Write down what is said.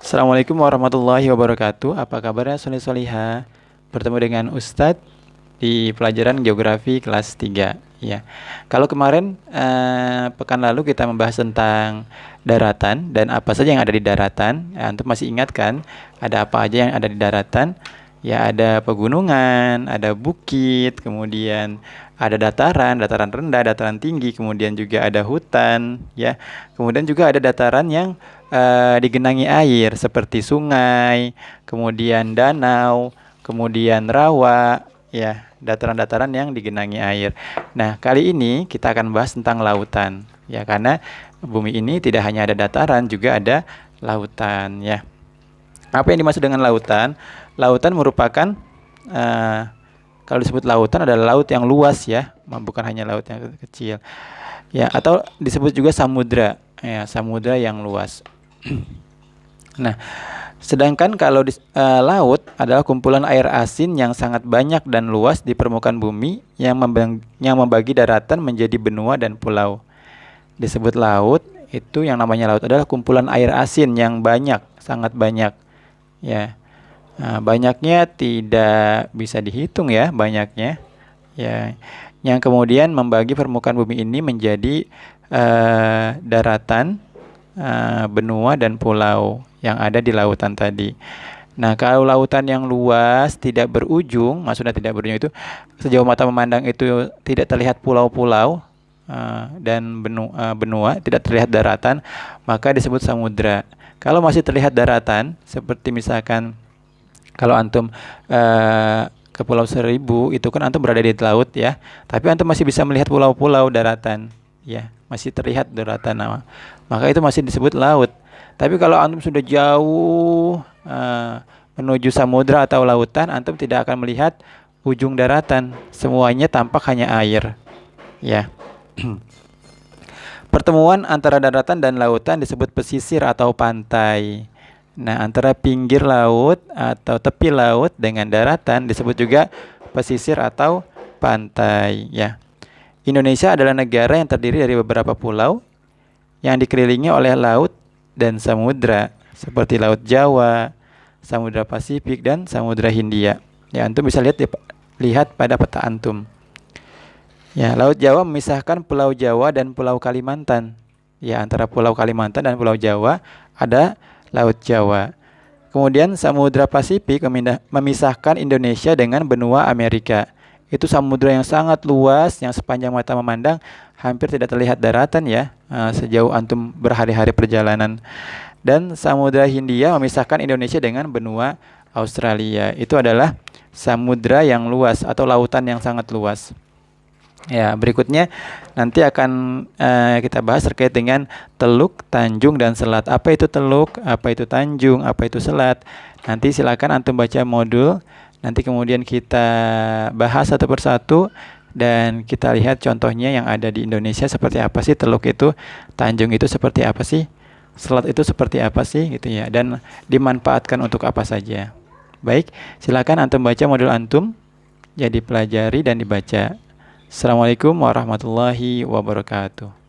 Assalamualaikum warahmatullahi wabarakatuh. Apa kabarnya Suni Soliha? Bertemu dengan Ustadz di pelajaran Geografi kelas 3. Ya. Kalau kemarin pekan lalu kita membahas tentang daratan dan apa saja yang ada di daratan. Antum masih ingat kan? Ada apa aja yang ada di daratan? Ya, ada pegunungan, ada bukit, kemudian ada dataran, dataran rendah, dataran tinggi, kemudian juga ada hutan, ya. Kemudian juga ada dataran yang digenangi air seperti sungai, kemudian danau, kemudian rawa, ya, dataran-dataran yang digenangi air. Nah, kali ini kita akan bahas tentang lautan, ya, karena bumi ini tidak hanya ada dataran, juga ada lautan, ya. Apa yang dimaksud dengan lautan? Lautan merupakan kalau disebut lautan adalah laut yang luas, ya, bukan hanya laut yang kecil, ya, atau disebut juga samudra, ya, samudra yang luas. Nah, sedangkan kalau laut adalah kumpulan air asin yang sangat banyak dan luas di permukaan bumi yang membagi daratan menjadi benua dan pulau. Disebut laut, itu yang namanya laut adalah kumpulan air asin yang banyak, sangat banyak, ya. Nah, banyaknya tidak bisa dihitung, ya, banyaknya, ya, yang kemudian membagi permukaan bumi ini menjadi daratan, benua dan pulau yang ada di lautan tadi. Nah, kalau lautan yang luas tidak berujung, maksudnya tidak berujung itu sejauh mata memandang itu tidak terlihat pulau-pulau dan benua, tidak terlihat daratan, maka disebut samudra. Kalau masih terlihat daratan, seperti misalkan kalau antum ke Pulau Seribu, itu kan antum berada di laut, ya, tapi antum masih bisa melihat pulau-pulau daratan, ya, masih terlihat daratan, maka itu masih disebut laut. Tapi kalau antum sudah jauh menuju samudra atau lautan, antum tidak akan melihat ujung daratan, semuanya tampak hanya air, ya. Pertemuan antara daratan dan lautan disebut pesisir atau pantai. Nah, antara pinggir laut atau tepi laut dengan daratan disebut juga pesisir atau pantai, ya. Indonesia adalah negara yang terdiri dari beberapa pulau yang dikelilingi oleh laut dan samudra seperti Laut Jawa, Samudra Pasifik, dan Samudra Hindia. Ya, antum bisa lihat pada peta antum. Ya, Laut Jawa memisahkan Pulau Jawa dan Pulau Kalimantan. Ya, antara Pulau Kalimantan dan Pulau Jawa ada Laut Jawa. Kemudian Samudra Pasifik memisahkan Indonesia dengan benua Amerika. Itu samudra yang sangat luas, yang sepanjang mata memandang hampir tidak terlihat daratan, ya, sejauh antum berhari-hari perjalanan. Dan Samudra Hindia memisahkan Indonesia dengan benua Australia. Itu adalah samudra yang luas atau lautan yang sangat luas. Ya, berikutnya nanti akan kita bahas terkait dengan teluk, tanjung, dan selat. Apa itu teluk, apa itu tanjung, apa itu selat? Nanti silakan antum baca modul. Nanti kemudian kita bahas satu persatu dan kita lihat contohnya yang ada di Indonesia seperti apa sih teluk itu, tanjung itu seperti apa sih, selat itu seperti apa sih, gitu, ya, dan dimanfaatkan untuk apa saja. Baik, silakan antum baca modul antum, jadi pelajari dan dibaca. Assalamualaikum warahmatullahi wabarakatuh.